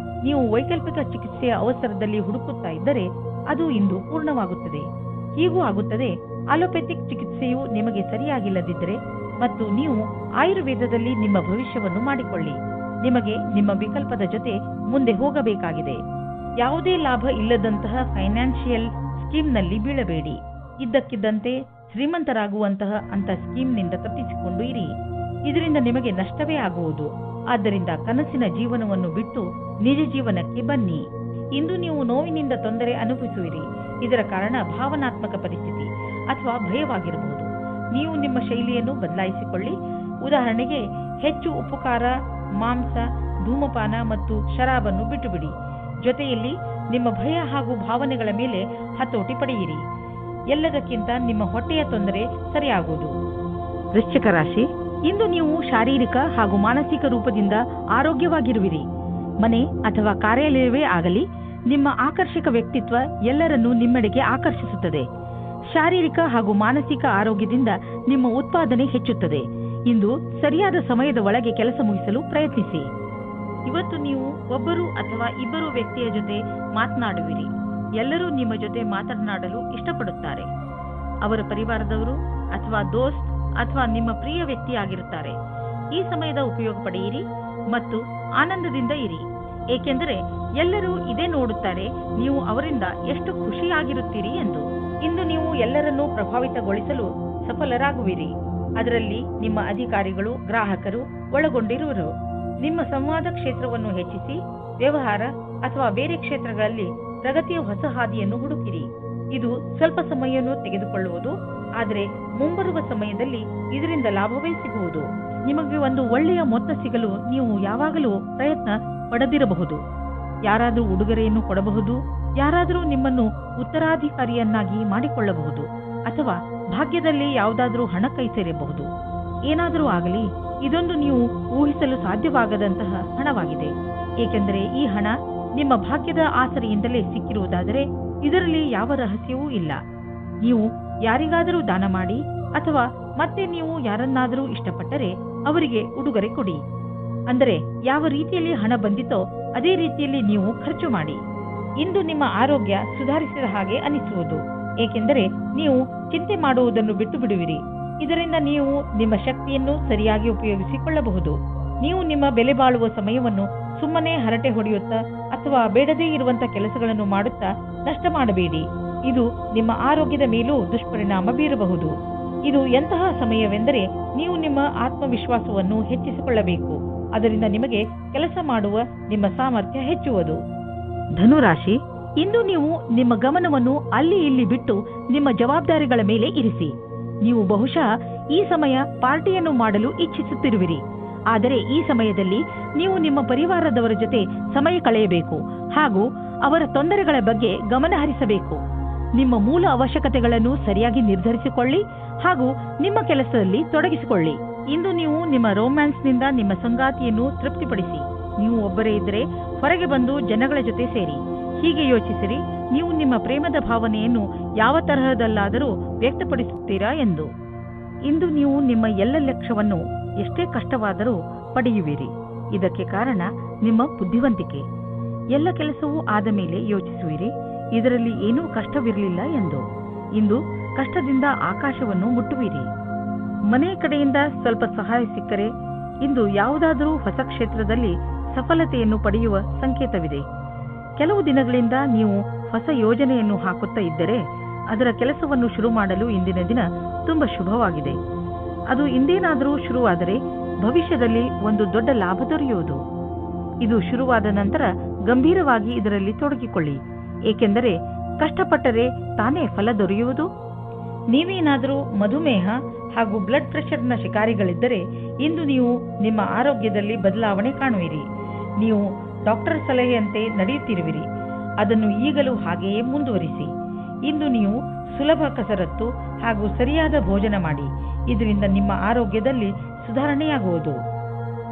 Speaker 2: ನೀವು ವೈಕಲ್ಪಿಕ ಚಿಕಿತ್ಸೆಯ ಅವಸರದಲ್ಲಿ ಹುಡುಕುತ್ತಾ ಇದ್ದರೆ ಅದು ಇಂದು ಪೂರ್ಣವಾಗುತ್ತದೆ. ಹೀಗೂ ಆಗುತ್ತದೆ, ಅಲೋಪೆಥಿಕ್ ಚಿಕಿತ್ಸೆಯು ನಿಮಗೆ ಸರಿಯಾಗಿಲ್ಲದಿದ್ದರೆ ಮತ್ತು ನೀವು ಆಯುರ್ವೇದದಲ್ಲಿ ನಿಮ್ಮ ಭವಿಷ್ಯವನ್ನು ಮಾಡಿಕೊಳ್ಳಿ. ನಿಮಗೆ ನಿಮ್ಮ ವಿಕಲ್ಪದ ಜೊತೆ ಮುಂದೆ ಹೋಗಬೇಕಾಗಿದೆ. ಯಾವುದೇ ಲಾಭ ಇಲ್ಲದಂತಹ ಫೈನಾನ್ಷಿಯಲ್ ಸ್ಕೀಮ್ನಲ್ಲಿ ಬೀಳಬೇಡಿ. ಇದ್ದಕ್ಕಿದ್ದಂತೆ ಶ್ರೀಮಂತರಾಗುವಂತಹ ಅಂತ ಸ್ಕೀಮ್ನಿಂದ ತಪ್ಪಿಸಿಕೊಂಡು ಇರಿ. ಇದರಿಂದ ನಿಮಗೆ ನಷ್ಟವೇ ಆಗುವುದು. ಆದ್ದರಿಂದ ಕನಸಿನ ಜೀವನವನ್ನು ಬಿಟ್ಟು ನಿಜ ಜೀವನಕ್ಕೆ ಬನ್ನಿ. ಇಂದು ನೀವು ನೋವಿನಿಂದ ತೊಂದರೆ ಅನುಭವಿಸುವಿರಿ. ಇದರ ಕಾರಣ ಭಾವನಾತ್ಮಕ ಪರಿಸ್ಥಿತಿ ಅಥವಾ ಭಯವಾಗಿರಬಹುದು. ನೀವು ನಿಮ್ಮ ಶೈಲಿಯನ್ನು ಬದಲಾಯಿಸಿಕೊಳ್ಳಿ. ಉದಾಹರಣೆಗೆ, ಹೆಚ್ಚು ಉಪ್ಪು ಖಾರ, ಮಾಂಸ, ಧೂಮಪಾನ ಮತ್ತು ಶರಾಬನ್ನು ಬಿಟ್ಟುಬಿಡಿ. ಜೊತೆಯಲ್ಲಿ ನಿಮ್ಮ ಭಯ ಹಾಗೂ ಭಾವನೆಗಳ ಮೇಲೆ ಹತೋಟಿ ಪಡೆಯಿರಿ. ಎಲ್ಲದಕ್ಕಿಂತ ನಿಮ್ಮ ಹೊಟ್ಟೆಯ ತೊಂದರೆ ಸರಿಯಾಗುವುದು. ವೃಶ್ಚಿಕ ರಾಶಿ, ಇಂದು ನೀವು ಶಾರೀರಿಕ ಹಾಗೂ ಮಾನಸಿಕ ರೂಪದಿಂದ ಆರೋಗ್ಯವಾಗಿರುವಿರಿ. ಮನೆ ಅಥವಾ ಕಾರ್ಯಾಲಯವೇ ಆಗಲಿ, ನಿಮ್ಮ ಆಕರ್ಷಕ ವ್ಯಕ್ತಿತ್ವ ಎಲ್ಲರನ್ನೂ ನಿಮ್ಮೆಡೆಗೆ ಆಕರ್ಷಿಸುತ್ತದೆ. ಶಾರೀರಿಕ ಹಾಗೂ ಮಾನಸಿಕ ಆರೋಗ್ಯದಿಂದ ನಿಮ್ಮ ಉತ್ಪಾದನೆ ಹೆಚ್ಚುತ್ತದೆ. ಇಂದು ಸರಿಯಾದ ಸಮಯದ ಒಳಗೆ ಕೆಲಸ ಮುಗಿಸಲು ಪ್ರಯತ್ನಿಸಿ. ಇವತ್ತು ನೀವು ಒಬ್ಬರು ಅಥವಾ ಇಬ್ಬರು ವ್ಯಕ್ತಿಯ ಜೊತೆ ಮಾತನಾಡುವಿರಿ. ಎಲ್ಲರೂ ನಿಮ್ಮ ಜೊತೆ ಮಾತನಾಡಲು ಇಷ್ಟಪಡುತ್ತಾರೆ. ಅವರ ಪರಿವಾರದವರು ಅಥವಾ ದೋಸ್ತ್ ಅಥವಾ ನಿಮ್ಮ ಪ್ರಿಯ ವ್ಯಕ್ತಿಯಾಗಿರುತ್ತಾರೆ. ಈ ಸಮಯದ ಉಪಯೋಗ ಪಡೆಯಿರಿ ಮತ್ತು ಆನಂದದಿಂದ ಇರಿ. ಏಕೆಂದರೆ ಎಲ್ಲರೂ ಇದೇ ನೋಡುತ್ತಾರೆ, ನೀವು ಅವರಿಂದ ಎಷ್ಟು ಖುಷಿಯಾಗಿರುತ್ತೀರಿ ಎಂದು. ಇಂದು ನೀವು ಎಲ್ಲರನ್ನೂ ಪ್ರಭಾವಿತಗೊಳಿಸಲು ಸಫಲರಾಗುವಿರಿ. ಅದರಲ್ಲಿ ನಿಮ್ಮ ಅಧಿಕಾರಿಗಳು, ಗ್ರಾಹಕರು ಒಳಗೊಂಡಿರುವರು. ನಿಮ್ಮ ಸಂವಾದ ಕ್ಷೇತ್ರವನ್ನು ಹೆಚ್ಚಿಸಿ, ವ್ಯವಹಾರ ಅಥವಾ ಬೇರೆ ಕ್ಷೇತ್ರಗಳಲ್ಲಿ ಪ್ರಗತಿಯ ಹೊಸ ಹಾದಿಯನ್ನು ಹುಡುಕಿರಿ. ಇದು ಸ್ವಲ್ಪ ಸಮಯವನ್ನು ತೆಗೆದುಕೊಳ್ಳುವುದು, ಆದರೆ ಮುಂಬರುವ ಸಮಯದಲ್ಲಿ ಇದರಿಂದ ಲಾಭವೇ ಸಿಗುವುದು. ನಿಮಗೆ ಒಂದು ಒಳ್ಳೆಯ ಮೊತ್ತ ಸಿಗಲು ನೀವು ಯಾವಾಗಲೂ ಪ್ರಯತ್ನ ಪಡೆದಿರಬಹುದು. ಯಾರಾದರೂ ಉಡುಗೊರೆಯನ್ನು ಕೊಡಬಹುದು, ಯಾರಾದರೂ ನಿಮ್ಮನ್ನು ಉತ್ತರಾಧಿಕಾರಿಯನ್ನಾಗಿ ಮಾಡಿಕೊಳ್ಳಬಹುದು, ಅಥವಾ ಭಾಗ್ಯದಲ್ಲಿ ಯಾವುದಾದರೂ ಹಣ ಕೈ ಸೇರಬಹುದು. ಏನಾದರೂ ಆಗಲಿ, ಇದೊಂದು ನೀವು ಊಹಿಸಲು ಸಾಧ್ಯವಾಗದಂತಹ ಹಣವಾಗಿದೆ. ಏಕೆಂದರೆ ಈ ಹಣ ನಿಮ್ಮ ಭಾಗ್ಯದ ಆಸರೆಯಿಂದಲೇ ಸಿಕ್ಕಿರುವುದಾದರೆ ಇದರಲ್ಲಿ ಯಾವ ರಹಸ್ಯವೂ ಇಲ್ಲ. ನೀವು ಯಾರಿಗಾದರೂ ದಾನ ಮಾಡಿ ಅಥವಾ ಮತ್ತೆ ನೀವು ಯಾರನ್ನಾದರೂ ಇಷ್ಟಪಟ್ಟರೆ ಅವರಿಗೆ ಉಡುಗೊರೆ ಕೊಡಿ. ಅಂದರೆ ಯಾವ ರೀತಿಯಲ್ಲಿ ಹಣ ಬಂದಿತೋ ಅದೇ ರೀತಿಯಲ್ಲಿ ನೀವು ಖರ್ಚು ಮಾಡಿ. ಇಂದು ನಿಮ್ಮ ಆರೋಗ್ಯ ಸುಧಾರಿಸಿದ ಹಾಗೆ ಅನಿಸುವುದು. ಏಕೆಂದರೆ ನೀವು ಚಿಂತೆ ಮಾಡುವುದನ್ನು ಬಿಟ್ಟು ಬಿಡುವಿರಿ. ಇದರಿಂದ ನೀವು ನಿಮ್ಮ ಶಕ್ತಿಯನ್ನು ಸರಿಯಾಗಿ ಉಪಯೋಗಿಸಿಕೊಳ್ಳಬಹುದು. ನೀವು ನಿಮ್ಮ ಬೆಲೆ ಬಾಳುವ ಸಮಯವನ್ನು ಸುಮ್ಮನೆ ಹರಟೆ ಹೊಡೆಯುತ್ತಾ ಅಥವಾ ಬೇಡದೇ ಇರುವಂತಹ ಕೆಲಸಗಳನ್ನು ಮಾಡುತ್ತಾ ನಷ್ಟ ಮಾಡಬೇಡಿ. ಇದು ನಿಮ್ಮ ಆರೋಗ್ಯದ ಮೇಲೂ ದುಷ್ಪರಿಣಾಮ ಬೀರಬಹುದು. ಇದು ಎಂತಹ ಸಮಯವೆಂದರೆ ನೀವು ನಿಮ್ಮ ಆತ್ಮವಿಶ್ವಾಸವನ್ನು ಹೆಚ್ಚಿಸಿಕೊಳ್ಳಬೇಕು. ಅದರಿಂದ ನಿಮಗೆ ಕೆಲಸ ಮಾಡುವ ನಿಮ್ಮ ಸಾಮರ್ಥ್ಯ ಹೆಚ್ಚುವುದು. ಧನುರಾಶಿ, ಇಂದು ನೀವು ನಿಮ್ಮ ಗಮನವನ್ನು ಅಲ್ಲಿ ಇಲ್ಲಿ ಬಿಟ್ಟು ನಿಮ್ಮ ಜವಾಬ್ದಾರಿಗಳ ಮೇಲೆ ಇರಿಸಿ. ನೀವು ಬಹುಶಃ ಈ ಸಮಯ ಪಾರ್ಟಿಯನ್ನು ಮಾಡಲು ಇಚ್ಛಿಸುತ್ತಿರುವಿರಿ. ಆದರೆ ಈ ಸಮಯದಲ್ಲಿ ನೀವು ನಿಮ್ಮ ಪರಿವಾರದವರ ಜೊತೆ ಸಮಯ ಕಳೆಯಬೇಕು ಹಾಗೂ ಅವರ ತೊಂದರೆಗಳ ಬಗ್ಗೆ ಗಮನ ಹರಿಸಬೇಕು. ನಿಮ್ಮ ಮೂಲ ಅವಶ್ಯಕತೆಗಳನ್ನು ಸರಿಯಾಗಿ ನಿರ್ಧರಿಸಿಕೊಳ್ಳಿ ಹಾಗೂ ನಿಮ್ಮ ಕೆಲಸದಲ್ಲಿ ತೊಡಗಿಸಿಕೊಳ್ಳಿ. ಇಂದು ನೀವು ನಿಮ್ಮ ರೊಮ್ಯಾನ್ಸ್ನಿಂದ ನಿಮ್ಮ ಸಂಗಾತಿಯನ್ನು ತೃಪ್ತಿಪಡಿಸಿ. ನೀವು ಒಬ್ಬರೇ ಇದ್ದರೆ ಹೊರಗೆ ಬಂದು ಜನಗಳ ಜೊತೆ ಸೇರಿ. ಹೀಗೆ ಯೋಚಿಸಿರಿ, ನೀವು ನಿಮ್ಮ ಪ್ರೇಮದ ಭಾವನೆಯನ್ನು ಯಾವ ತರಹದಲ್ಲಾದರೂ ವ್ಯಕ್ತಪಡಿಸುತ್ತೀರಾ ಎಂದು. ಇಂದು ನೀವು ನಿಮ್ಮ ಎಲ್ಲ ಲಕ್ಷ್ಯವನ್ನು ಎಷ್ಟೇ ಕಷ್ಟವಾದರೂ ಪಡೆಯುವಿರಿ. ಇದಕ್ಕೆ ಕಾರಣ ನಿಮ್ಮ ಬುದ್ಧಿವಂತಿಕೆ. ಎಲ್ಲ ಕೆಲಸವೂ ಆದ ಮೇಲೆ ಯೋಚಿಸುವಿರಿ, ಇದರಲ್ಲಿ ಏನೂ ಕಷ್ಟವಿರಲಿಲ್ಲ ಎಂದು. ಇಂದು ಕಷ್ಟದಿಂದ ಆಕಾಶವನ್ನು ಮುಟ್ಟುವಿರಿ. ಮನೆ ಕಡೆಯಿಂದ ಸ್ವಲ್ಪ ಸಹಾಯ ಸಿಕ್ಕರೆ ಇಂದು ಯಾವುದಾದರೂ ಹೊಸ ಕ್ಷೇತ್ರದಲ್ಲಿ ಸಫಲತೆಯನ್ನು ಪಡೆಯುವ ಸಂಕೇತವಿದೆ. ಕೆಲವು ದಿನಗಳಿಂದ ನೀವು ಹೊಸ ಯೋಜನೆಯನ್ನು ಹಾಕುತ್ತಾ ಇದ್ದರೆ ಅದರ ಕೆಲಸವನ್ನು ಶುರು ಮಾಡಲು ಇಂದಿನ ದಿನ ತುಂಬಾ ಶುಭವಾಗಿದೆ. ಅದು ಇಂದೇನಾದರೂ ಶುರುವಾದರೆ ಭವಿಷ್ಯದಲ್ಲಿ ಒಂದು ದೊಡ್ಡ ಲಾಭ ದೊರೆಯುವುದು. ಇದು ಶುರುವಾದ ನಂತರ ಗಂಭೀರವಾಗಿ ಇದರಲ್ಲಿ ತೊಡಗಿಕೊಳ್ಳಿ. ಏಕೆಂದರೆ ಕಷ್ಟಪಟ್ಟರೆ ತಾನೇ ಫಲ ದೊರೆಯುವುದು. ನೀವೇನಾದರೂ ಮಧುಮೇಹ ಹಾಗೂ ಬ್ಲಡ್ ಪ್ರೆಷರ್ನ ಶಿಕಾರಿಗಳಿದ್ದರೆ ಇಂದು ನೀವು ನಿಮ್ಮ ಆರೋಗ್ಯದಲ್ಲಿ ಬದಲಾವಣೆ ಕಾಣುವಿರಿ. ನೀವು ಡಾಕ್ಟರ್ ಸಲಹೆಯಂತೆ ನಡೆಯುತ್ತಿರುವಿರಿ. ಅದನ್ನು ಈಗಲೂ ಹಾಗೆಯೇ ಮುಂದುವರಿಸಿ. ಇಂದು ನೀವು ಸುಲಭ ಕಸರತ್ತು ಹಾಗೂ ಸರಿಯಾದ ಭೋಜನ ಮಾಡಿ. ಇದರಿಂದ ನಿಮ್ಮ ಆರೋಗ್ಯದಲ್ಲಿ ಸುಧಾರಣೆಯಾಗುವುದು.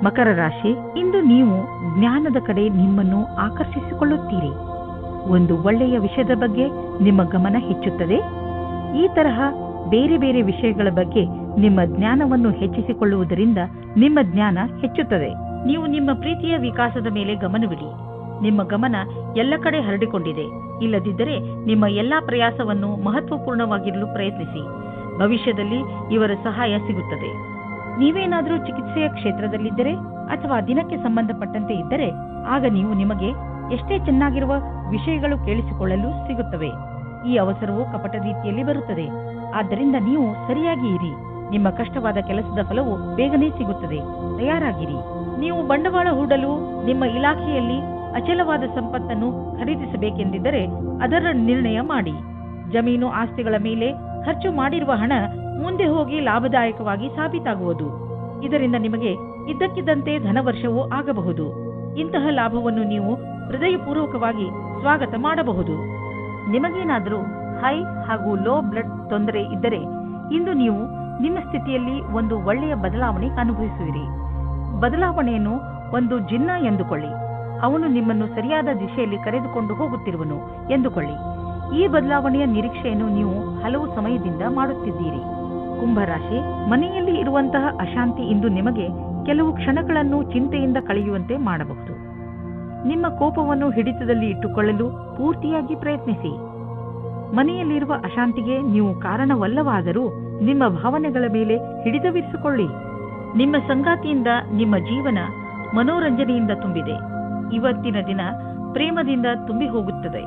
Speaker 2: ಮಕರ ರಾಶಿ, ಇಂದು ನೀವು ಜ್ಞಾನದ ಕಡೆ ನಿಮ್ಮನ್ನು ಆಕರ್ಷಿಸಿಕೊಳ್ಳುತ್ತೀರಿ. ಒಂದು ಒಳ್ಳೆಯ ವಿಷಯದ ಬಗ್ಗೆ ನಿಮ್ಮ ಗಮನ ಹೆಚ್ಚುತ್ತದೆ. ಈ ತರಹ ಬೇರೆ ಬೇರೆ ವಿಷಯಗಳ ಬಗ್ಗೆ ನಿಮ್ಮ ಜ್ಞಾನವನ್ನು ಹೆಚ್ಚಿಸಿಕೊಳ್ಳುವುದರಿಂದ ನಿಮ್ಮ ಜ್ಞಾನ ಹೆಚ್ಚುತ್ತದೆ. ನೀವು ನಿಮ್ಮ ಪ್ರೀತಿಯ ವಿಕಾಸದ ಮೇಲೆ ಗಮನವಿಡಿ. ನಿಮ್ಮ ಗಮನ ಎಲ್ಲ ಕಡೆ ಹರಡಿಕೊಂಡಿದೆ. ಇಲ್ಲದಿದ್ದರೆ ನಿಮ್ಮ ಎಲ್ಲಾ ಪ್ರಯಾಸವನ್ನು ಮಹತ್ವಪೂರ್ಣವಾಗಿರಲು ಪ್ರಯತ್ನಿಸಿ. ಭವಿಷ್ಯದಲ್ಲಿ ಇವರ ಸಹಾಯ ಸಿಗುತ್ತದೆ. ನೀವೇನಾದರೂ ಚಿಕಿತ್ಸೆಯ ಕ್ಷೇತ್ರದಲ್ಲಿದ್ದರೆ ಅಥವಾ ದಿನಕ್ಕೆ ಸಂಬಂಧಪಟ್ಟಂತೆ ಇದ್ದರೆ ಆಗ ನೀವು ನಿಮಗೆ ಎಷ್ಟೇ ಚೆನ್ನಾಗಿರುವ ವಿಷಯಗಳು ಕೇಳಿಸಿಕೊಳ್ಳಲು ಸಿಗುತ್ತವೆ. ಈ ಅವಸರವು ಕಪಟ ರೀತಿಯಲ್ಲಿ ಬರುತ್ತದೆ. ಆದ್ದರಿಂದ ನೀವು ಸರಿಯಾಗಿ ಇರಿ. ನಿಮ್ಮ ಕಷ್ಟವಾದ ಕೆಲಸದ ಫಲವು ಬೇಗನೆ ಸಿಗುತ್ತದೆ. ತಯಾರಾಗಿರಿ. ನೀವು ಬಂಡವಾಳ ಹೂಡಲು ನಿಮ್ಮ ಇಲಾಖೆಯಲ್ಲಿ ಅಚಲವಾದ ಸಂಪತ್ತನ್ನು ಖರೀದಿಸಬೇಕೆಂದಿದ್ದರೆ ಅದರ ನಿರ್ಣಯ ಮಾಡಿ. ಜಮೀನು ಆಸ್ತಿಗಳ ಮೇಲೆ ಖರ್ಚು ಮಾಡಿರುವ ಹಣ ಮುಂದೆ ಹೋಗಿ ಲಾಭದಾಯಕವಾಗಿ ಸಾಬೀತಾಗುವುದು. ಇದರಿಂದ ನಿಮಗೆ ಇದ್ದಕ್ಕಿದ್ದಂತೆ ಧನವರ್ಷವೂ ಆಗಬಹುದು. ಇಂತಹ ಲಾಭವನ್ನು ನೀವು ಹೃದಯಪೂರ್ವಕವಾಗಿ ಸ್ವಾಗತ ಮಾಡಬಹುದು. ನಿಮಗೇನಾದರೂ ಹೈ ಹಾಗೂ ಲೋ ಬ್ಲಡ್ ತೊಂದರೆ ಇದ್ದರೆ ಇಂದು ನೀವು ನಿಮ್ಮ ಸ್ಥಿತಿಯಲ್ಲಿ ಒಂದು ಒಳ್ಳೆಯ ಬದಲಾವಣೆ ಅನುಭವಿಸುವಿರಿ. ಬದಲಾವಣೆಯನ್ನು ಒಂದು ಜಿನ್ನ ಎಂದುಕೊಳ್ಳಿ. ಅವನು ನಿಮ್ಮನ್ನು ಸರಿಯಾದ ದಿಶೆಯಲ್ಲಿ ಕರೆದುಕೊಂಡು ಹೋಗುತ್ತಿರುವನು ಎಂದುಕೊಳ್ಳಿ. ಈ ಬದಲಾವಣೆಯ ನಿರೀಕ್ಷೆಯನ್ನು ನೀವು ಹಲವು ಸಮಯದಿಂದ ಮಾಡುತ್ತಿದ್ದೀರಿ. ಕುಂಭರಾಶಿ, ಮನೆಯಲ್ಲಿ ಇರುವಂತಹ ಅಶಾಂತಿ ಇಂದು ನಿಮಗೆ ಕೆಲವು ಕ್ಷಣಗಳನ್ನು ಚಿಂತೆಯಿಂದ ಕಳೆಯುವಂತೆ ಮಾಡಬಹುದು. ನಿಮ್ಮ ಕೋಪವನ್ನು ಹಿಡಿತದಲ್ಲಿ ಇಟ್ಟುಕೊಳ್ಳಲು ಪೂರ್ತಿಯಾಗಿ ಪ್ರಯತ್ನಿಸಿ. ಮನೆಯಲ್ಲಿರುವ ಅಶಾಂತಿಗೆ ನೀವು ಕಾರಣವಲ್ಲವಾದರೂ ನಿಮ್ಮ ಭಾವನೆಗಳ ಮೇಲೆ ಹಿಡಿತವಿರಿಸಿಕೊಳ್ಳಿ. ನಿಮ್ಮ ಸಂಗಾತಿಯಿಂದ ನಿಮ್ಮ ಜೀವನ ಮನೋರಂಜನೆಯಿಂದ ತುಂಬಿದೆ. ಇವತ್ತಿನ ದಿನ ಪ್ರೇಮದಿಂದ ತುಂಬಿ ಹೋಗುತ್ತದೆ.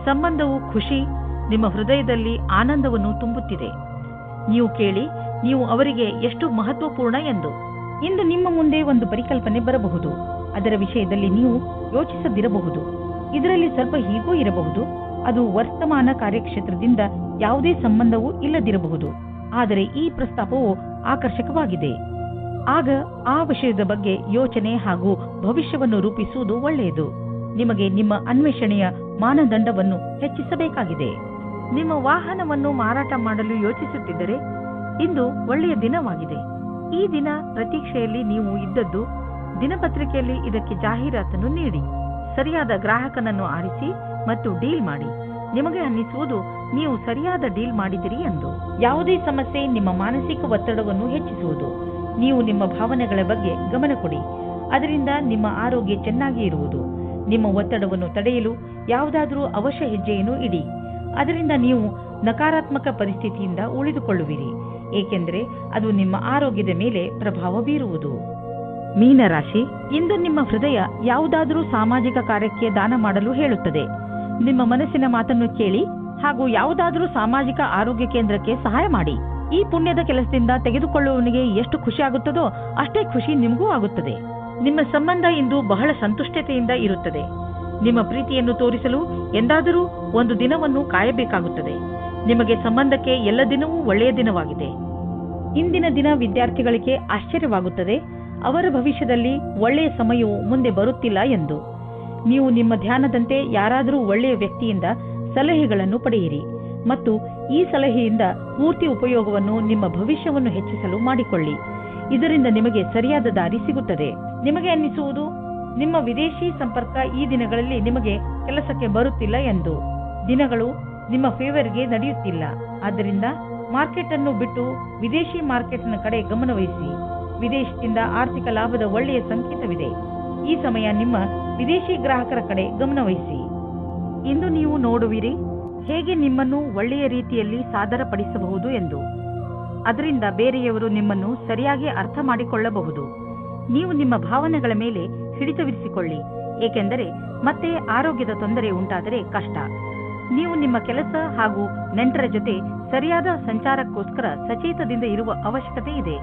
Speaker 2: ಸಂಬಂಧವು ಖುಷಿ, ನಿಮ್ಮ ಹೃದಯದಲ್ಲಿ ಆನಂದವನ್ನು ತುಂಬುತ್ತಿದೆ. ನೀವು ಕೇಳಿ, ನೀವು ಅವರಿಗೆ ಎಷ್ಟು ಮಹತ್ವಪೂರ್ಣ ಎಂದು. ಇಂದು ನಿಮ್ಮ ಮುಂದೆ ಒಂದು ಪರಿಕಲ್ಪನೆ ಬರಬಹುದು. ಅದರ ವಿಷಯದಲ್ಲಿ ನೀವು ಯೋಚಿಸದಿರಬಹುದು. ಇದರಲ್ಲಿ ಸ್ವಲ್ಪ ಹೀಗೂ ಇರಬಹುದು. ಅದು ವರ್ತಮಾನ ಕಾರ್ಯಕ್ಷೇತ್ರದಿಂದ ಯಾವುದೇ ಸಂಬಂಧವೂ ಇಲ್ಲದಿರಬಹುದು. ಆದರೆ ಈ ಪ್ರಸ್ತಾಪವು ಆಕರ್ಷಕವಾಗಿದೆ. ಆಗ ಆ ವಿಷಯದ ಬಗ್ಗೆ ಯೋಚನೆ ಹಾಗೂ ಭವಿಷ್ಯವನ್ನು ರೂಪಿಸುವುದು ಒಳ್ಳೆಯದು. ನಿಮಗೆ ನಿಮ್ಮ ಅನ್ವೇಷಣೆಯ ಮಾನದಂಡವನ್ನು ಹೆಚ್ಚಿಸಬೇಕಾಗಿದೆ. ನಿಮ್ಮ ವಾಹನವನ್ನು ಮಾರಾಟ ಮಾಡಲು ಯೋಚಿಸುತ್ತಿದ್ದರೆ ಇಂದು ಒಳ್ಳೆಯ ದಿನವಾಗಿದೆ. ಈ ದಿನ ಪ್ರತೀಕ್ಷೆಯಲ್ಲಿ ನೀವು ಇದ್ದದ್ದು ದಿನಪತ್ರಿಕೆಯಲ್ಲಿ ಇದಕ್ಕೆ ಜಾಹೀರಾತನ್ನು ನೀಡಿ. ಸರಿಯಾದ ಗ್ರಾಹಕನನ್ನು ಆರಿಸಿ ಮತ್ತು ಡೀಲ್ ಮಾಡಿ. ನಿಮಗೆ ಅನ್ನಿಸುವುದು ನೀವು ಸರಿಯಾದ ಡೀಲ್ ಮಾಡಿದಿರಿ ಎಂದು. ಯಾವುದೇ ಸಮಸ್ಯೆ ನಿಮ್ಮ ಮಾನಸಿಕ ಒತ್ತಡವನ್ನು ಹೆಚ್ಚಿಸುವುದು. ನೀವು ನಿಮ್ಮ ಭಾವನೆಗಳ ಬಗ್ಗೆ ಗಮನ ಕೊಡಿ. ಅದರಿಂದ ನಿಮ್ಮ ಆರೋಗ್ಯ ಚೆನ್ನಾಗಿ ಇರುವುದು. ನಿಮ್ಮ ಒತ್ತಡವನ್ನು ತಡೆಯಲು ಯಾವುದಾದರೂ ಅವಶ್ಯ ಹೆಜ್ಜೆಯನ್ನು ಇಡಿ. ಅದರಿಂದ ನೀವು ನಕಾರಾತ್ಮಕ ಪರಿಸ್ಥಿತಿಯಿಂದ ಉಳಿದುಕೊಳ್ಳುವಿರಿ, ಏಕೆಂದರೆ ಅದು ನಿಮ್ಮ ಆರೋಗ್ಯದ ಮೇಲೆ ಪ್ರಭಾವ ಬೀರುವುದು. ಮೀನರಾಶಿ, ಇಂದು ನಿಮ್ಮ ಹೃದಯ ಯಾವುದಾದರೂ ಸಾಮಾಜಿಕ ಕಾರ್ಯಕ್ಕೆ ದಾನ ಮಾಡಲು ಹೇಳುತ್ತದೆ. ನಿಮ್ಮ ಮನಸ್ಸಿನ ಮಾತನ್ನು ಕೇಳಿ ಹಾಗೂ ಯಾವುದಾದರೂ ಸಾಮಾಜಿಕ ಆರೋಗ್ಯ ಕೇಂದ್ರಕ್ಕೆ ಸಹಾಯ ಮಾಡಿ. ಈ ಪುಣ್ಯದ ಕೆಲಸದಿಂದ ತೆಗೆದುಕೊಳ್ಳುವವನಿಗೆ ಎಷ್ಟು ಖುಷಿ ಆಗುತ್ತದೋ ಅಷ್ಟೇ ಖುಷಿ ನಿಮಗೂ ಆಗುತ್ತದೆ. ನಿಮ್ಮ ಸಂಬಂಧ ಇಂದು ಬಹಳ ಸಂತುಷ್ಟತೆಯಿಂದ ಇರುತ್ತದೆ. ನಿಮ್ಮ ಪ್ರೀತಿಯನ್ನು ತೋರಿಸಲು ಎಂದಾದರೂ ಒಂದು ದಿನವನ್ನು ಕಾಯಬೇಕಾಗುತ್ತದೆ. ನಿಮಗೆ ಸಂಬಂಧಕ್ಕೆ ಎಲ್ಲ ದಿನವೂ ಒಳ್ಳೆಯ ದಿನವಾಗಿದೆ. ಇಂದಿನ ದಿನ ವಿದ್ಯಾರ್ಥಿಗಳಿಗೆ ಆಶ್ಚರ್ಯವಾಗುತ್ತದೆ. ಅವರ ಭವಿಷ್ಯದಲ್ಲಿ ಒಳ್ಳೆಯ ಸಮಯವು ಮುಂದೆ ಬರುತ್ತಿಲ್ಲ ಎಂದು. ನೀವು ನಿಮ್ಮ ಧ್ಯಾನದಂತೆ ಯಾರಾದರೂ ಒಳ್ಳೆಯ ವ್ಯಕ್ತಿಯಿಂದ ಸಲಹೆಗಳನ್ನು ಪಡೆಯಿರಿ ಮತ್ತು ಈ ಸಲಹೆಯಿಂದ ಪೂರ್ತಿ ಉಪಯೋಗವನ್ನು ನಿಮ್ಮ ಭವಿಷ್ಯವನ್ನು ಹೆಚ್ಚಿಸಲು ಮಾಡಿಕೊಳ್ಳಿ. ಇದರಿಂದ ನಿಮಗೆ ಸರಿಯಾದ ದಾರಿ ಸಿಗುತ್ತದೆ. ನಿಮಗೆ ಅನ್ನಿಸುವುದು ನಿಮ್ಮ ವಿದೇಶಿ ಸಂಪರ್ಕ ಈ ದಿನಗಳಲ್ಲಿ ನಿಮಗೆ ಕೆಲಸಕ್ಕೆ ಬರುತ್ತಿಲ್ಲ ಎಂದು. ದಿನಗಳು ನಿಮ್ಮ ಫೇವರ್ಗೆ ನಡೆಯುತ್ತಿಲ್ಲ. ಆದ್ದರಿಂದ ಮಾರ್ಕೆಟ್ ಅನ್ನು ಬಿಟ್ಟು ವಿದೇಶಿ ಮಾರ್ಕೆಟ್ನ ಕಡೆ ಗಮನವಹಿಸಿ. ವಿದೇಶದಿಂದ ಆರ್ಥಿಕ ಲಾಭದ ಒಳ್ಳೆಯ ಸಂಕೇತವಿದೆ. ಈ ಸಮಯ ನಿಮ್ಮ ವಿದೇಶಿ ಗ್ರಾಹಕರ ಕಡೆ ಗಮನವಹಿಸಿ. ಇಂದು ನೀವು ನೋಡುವಿರಿ ಹೇಗೆ ನಿಮ್ಮನ್ನು ಒಳ್ಳೆಯ ರೀತಿಯಲ್ಲಿ ಸಾದರಪಡಿಸಬಹುದು ಎಂದು. ಅದರಿಂದ ಬೇರೆಯವರು ನಿಮ್ಮನ್ನು ಸರಿಯಾಗಿ ಅರ್ಥ ಮಾಡಿಕೊಳ್ಳಬಹುದು. ನೀವು ನಿಮ್ಮ ಭಾವನೆಗಳ ಮೇಲೆ ಹಿಡಿತವಿರಿಸಿಕೊಳ್ಳಿ, ಏಕೆಂದರೆ ಮತ್ತೆ ಆರೋಗ್ಯದ ತೊಂದರೆ ಉಂಟಾದರೆ ಕಷ್ಟ. ನೀವು ನಿಮ್ಮ ಕೆಲಸ ಹಾಗೂ ನೆಂಟರ ಜೊತೆ ಸರಿಯಾದ ಸಂಚಾರಕ್ಕೋಸ್ಕರ ಸಚೇತದಿಂದ ಇರುವ ಅವಶ್ಯಕತೆ ಇದೆ.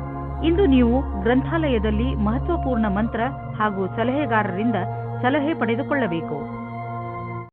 Speaker 2: ಇಂದು ನೀವು ಗ್ರಂಥಾಲಯದಲ್ಲಿ ಮಹತ್ವಪೂರ್ಣ ಮಂತ್ರ ಹಾಗೂ ಸಲಹೆಗಾರರಿಂದ ಸಲಹೆ ಪಡೆದುಕೊಳ್ಳಬೇಕು.